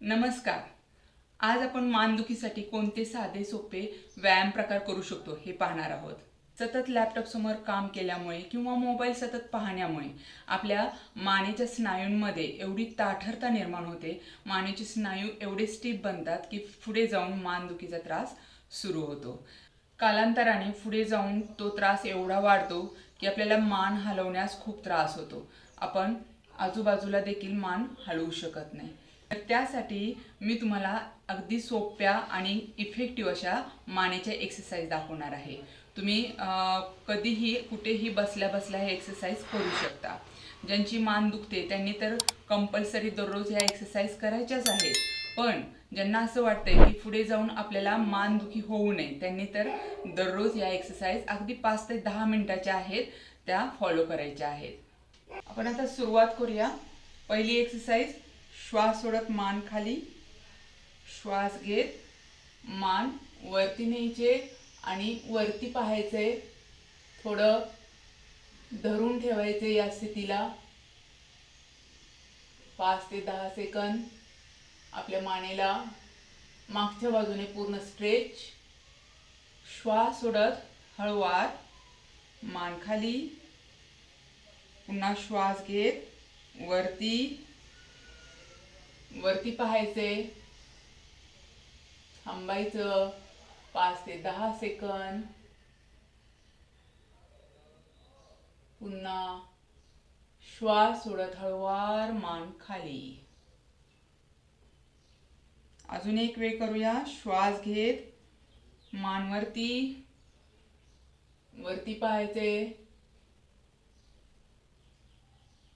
नमस्कार. आज आपण मानदुखीसाठी कोणते साधे सोपे व्यायाम प्रकार करू शकतो हे पाहणार आहोत. सतत लॅपटॉप समोर काम केल्यामुळे किंवा मोबाईल सतत पाहण्यामुळे आपल्या मानेच्या स्नायूंमध्ये एवढी ताठरता निर्माण होते, मानेचे स्नायू एवढे स्टिफ बनतात की पुढे जाऊन मानदुखीचा त्रास सुरू होतो. कालांतराने पुढे जाऊन तो त्रास एवढा वाढतो की आपल्याला मान हलवण्यास खूप त्रास होतो. आपण आजूबाजूला देखील मान हलवू शकत नाही. तर त्यासाठी मी तुम्हाला अगदी सोप्या आणि इफेक्टिव्ह अशा मानेच्या एक्सरसाइज दाखवणार आहे. तुम्ही कधीही कुठेही बसल्या बसल्या हे एक्सरसाइज करू शकता. ज्यांची मान दुखते त्यांनी तर कंपल्सरी दररोज ह्या एक्सरसाइज करायच्याच आहेत. पण ज्यांना असं वाटतंय की पुढे जाऊन आपल्याला मानदुखी होऊ नये त्यांनी तर दररोज या एक्सरसाइज अगदी 5 ते 10 मिनिटाच्या आहेत त्या फॉलो करायच्या आहेत. आपण आता सुरुवात करूया. पहिली एक्सरसाइज, श्वास सोडत मान खाली, श्वास घेत मान वरती न्यायचे आणि वरती पाहायचे. थोडं धरून ठेवायचे या स्थितीला 5 ते 10 सेकंद. आपल्या मानेला मागच्या बाजूने पूर्ण स्ट्रेच. श्वास सोडत हळूवार मान खाली, पुन्हा श्वास घेत वरती वरती पाहायचे. थांबायचं 5 ते 10 सेकंद. पुन्हा श्वास सोडत हळूवार मान खाली. अजून एक वेळ करूया. श्वास घेत मान वरती वरती पाहायचे.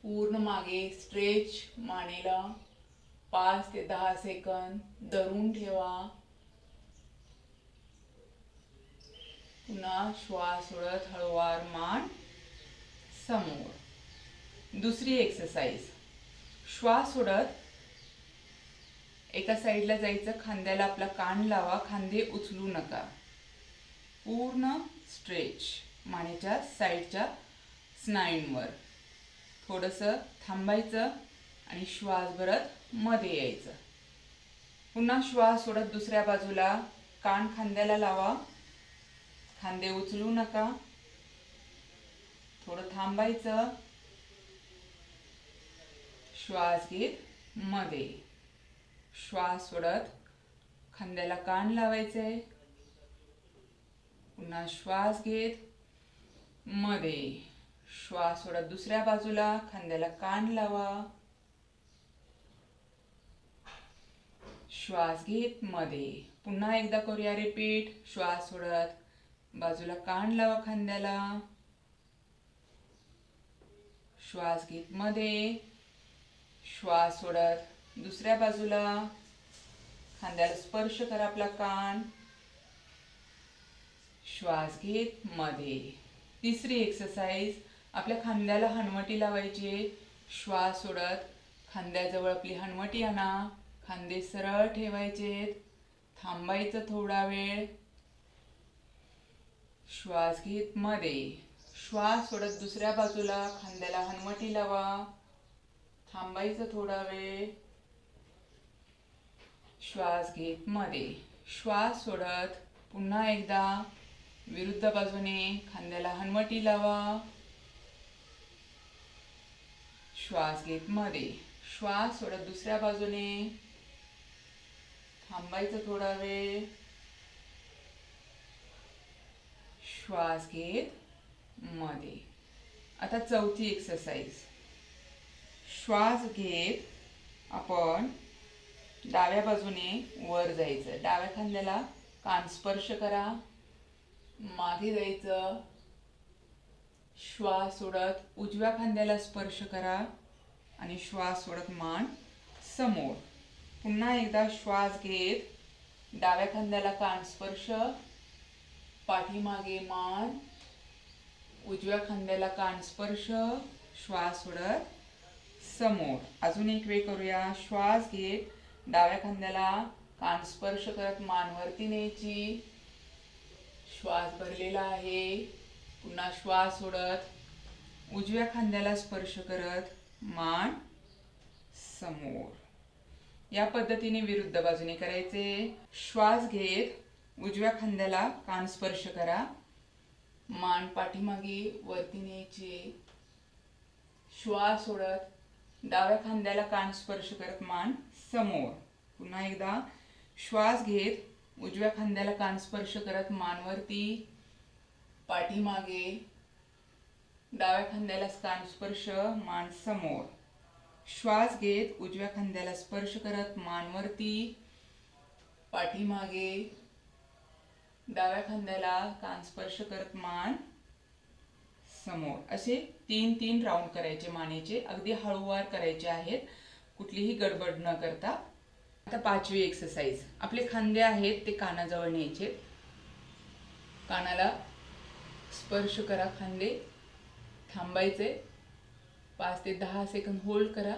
पूर्ण मागे स्ट्रेच मानेला 5 ते 10 सेकंद धरून ठेवा. पुन्हा श्वास सोडत हळूवार मान समोर. दुसरी एक्सरसाइज, श्वास सोडत एका साईडला जायचं. खांद्याला आपला कान लावा, खांदे उचलू नका. पूर्ण स्ट्रेच मानेच्या साईडच्या स्नायूंवर. थोडंसं थांबायचं आणि श्वास भरत मध्ये यायचं. पुन्हा श्वास सोडत दुसऱ्या बाजूला कान खांद्याला लावा, खांदे उचलू नका. थोडं थांबायचं. श्वास घेत मध्ये, श्वास सोडत खांद्याला कान लावायचे. पुन्हा श्वास घेत मध्ये, श्वास सोडत दुसऱ्या बाजूला खांद्याला कान लावा. श्वास घेत मध्ये. पुन्हा एकदा करूया रिपीट. श्वास सोडत बाजूला कान लावा खांद्याला. श्वास घेत मध्ये, श्वास सोडत दुसऱ्या बाजूला खांद्याला स्पर्श करा आपला कान. श्वास घेत मध्ये. तिसरी एक्सरसाइज, आपल्या खांद्याला हनवटी लावायची. श्वास सोडत खांद्याजवळ आपली हनवटी आणा. खांदे सरळ ठेवायचे. थांबायचं थोडा वेळ. श्वास घेत मध्ये, श्वास सोडत दुसऱ्या बाजूला खांद्याला हनवटी लावा. थांबायचं थोडा वेळ. श्वास घेत मध्ये, श्वास सोडत पुन्हा एकदा विरुद्ध बाजूने खांद्याला हनवटी लावा. श्वास घेत मध्ये, श्वास सोडत दुसऱ्या बाजूने. थांबायचं थोडा वेळ. श्वास घेत मध्ये. आता चौथी एक्सरसाइज, श्वास घेत आपण डाव्या बाजूने वर जायचं. डाव्या खांद्याला कान स्पर्श करा, मागे जायचं. श्वास सोडत उजव्या खांद्याला स्पर्श करा आणि श्वास सोडत मान समोर. पुन्हा एकदा श्वास घेत डाव्या खांद्याला कान स्पर्श, पाठीमागे मान, उजव्या खांद्याला कान स्पर्श. श्वास सोडत समोर. अजून एक वेळ करूया. श्वास घेत डाव्या खांद्याला कान स्पर्श करत मान वरती न्यायची. श्वास भरलेला आहे. पुन्हा श्वास सोडत उजव्या खांद्याला स्पर्श करत मान समोर. या पद्धतीने विरुद्ध बाजूने करायचे. श्वास घेत उजव्या खांद्याला कान स्पर्श करा. मान पाठीमागे वरती न्यायचे. श्वास सोडत डाव्या खांद्याला कान स्पर्श करत मान समोर. पुन्हा एकदा श्वास घेत उजव्या खांद्याला कान स्पर्श करत मान वरती, पाठीमागे, डाव्या खांद्याला कान स्पर्श, मान समोर. श्वास घेत उजव्या खांद्याला स्पर्श करत मान वरती, पाठीमागे, डाव्या खांद्याला कान स्पर्श करत मान समोर. असे 3-3 राऊंड करायचे मानेचे. अगदी हळूवार करायचे आहेत, कुठलीही गडबड न करता. आता 5वी एक्सरसाइज. आपले खांदे आहेत ते कानाजवळ न्यायचे. कानाला स्पर्श करा खांदे. थांबायचे. 5 ते 10 सेकंद होल्ड करा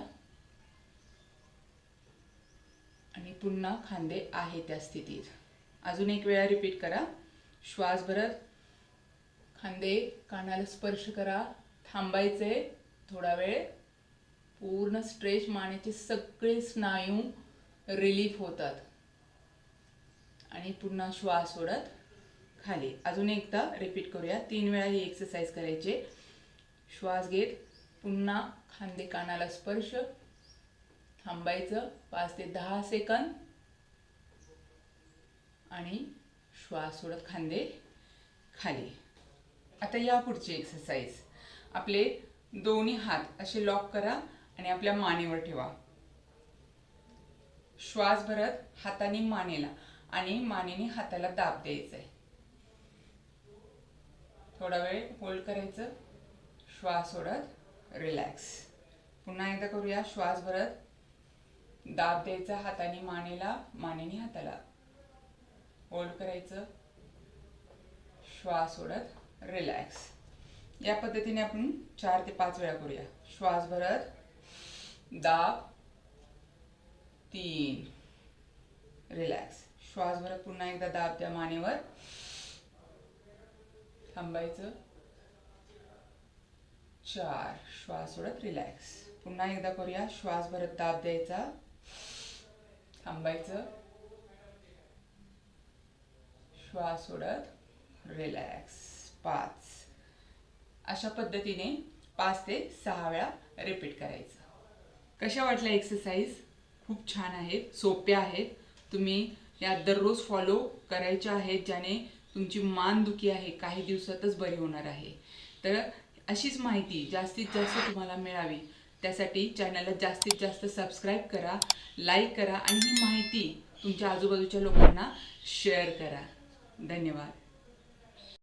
आणि पुन्हा खांदे आहे त्या स्थितीत. अजून एक वेळा रिपीट करा. श्वास भरत खांदे कानाला स्पर्श करा. थांबायचे थोडा वेळ. पूर्ण स्ट्रेच, मानेचे सगळे स्नायू रिलीफ होतात आणि पुन्हा श्वास सोडत खाली. अजून एकदा रिपीट करूया. 3 वेळा ही एक्सरसाइज करायचे. श्वास घेत पुन्हा खांदे कानाला स्पर्श. थांबायचं 5 ते 10 सेकंद आणि श्वास सोडत खांदे खाली. आता या पुढची एक्सरसाइज. आपले दोन्ही हात असे लॉक करा आणि आपल्या मानेवर ठेवा. श्वास भरत हाताने मानेला आणि मानेने हाताला दाब द्यायचा आहे. थोडा वेळ होल्ड करायचं. श्वास सोडत रिलॅक्स. पुन्हा एकदा करूया. श्वास भरत दाब द्यायचा हाताने मानेला, मानेने हाताला. होल्ड करायचं. श्वास सोडत रिलॅक्स. या पद्धतीने आपण 4 ते 5 वेळा करूया. श्वास भरत दाब 3 रिलॅक्स. श्वास भरत पुन्हा एकदा दाब द्या मानेवर. थांबायचं 4. श्वास सोडत रिलॅक्स. पुन्हा एकदा करूया. श्वास भरत दाब द्यायचा. थांबायचं. श्वास सोडत रिलॅक्स. 5. अशा पद्धतीने 5 ते 6 वेळा रिपीट करायचं. कशा वाटल्या एक्सरसाइज? खूप छान आहेत, सोप्या आहेत. तुम्ही या दररोज फॉलो करायच्या आहेत, ज्याने तुमची मानदुखी आहे काही दिवसातच बरी होणार आहे. तर अशीच माहिती जास्तीत जास्त तुम्हाला मिळावी त्यासाठी चॅनलला जास्तीत जास्त सबस्क्राईब करा, लाईक करा आणि ही माहिती तुमच्या आजूबाजूच्या लोकांना शेअर करा. धन्यवाद.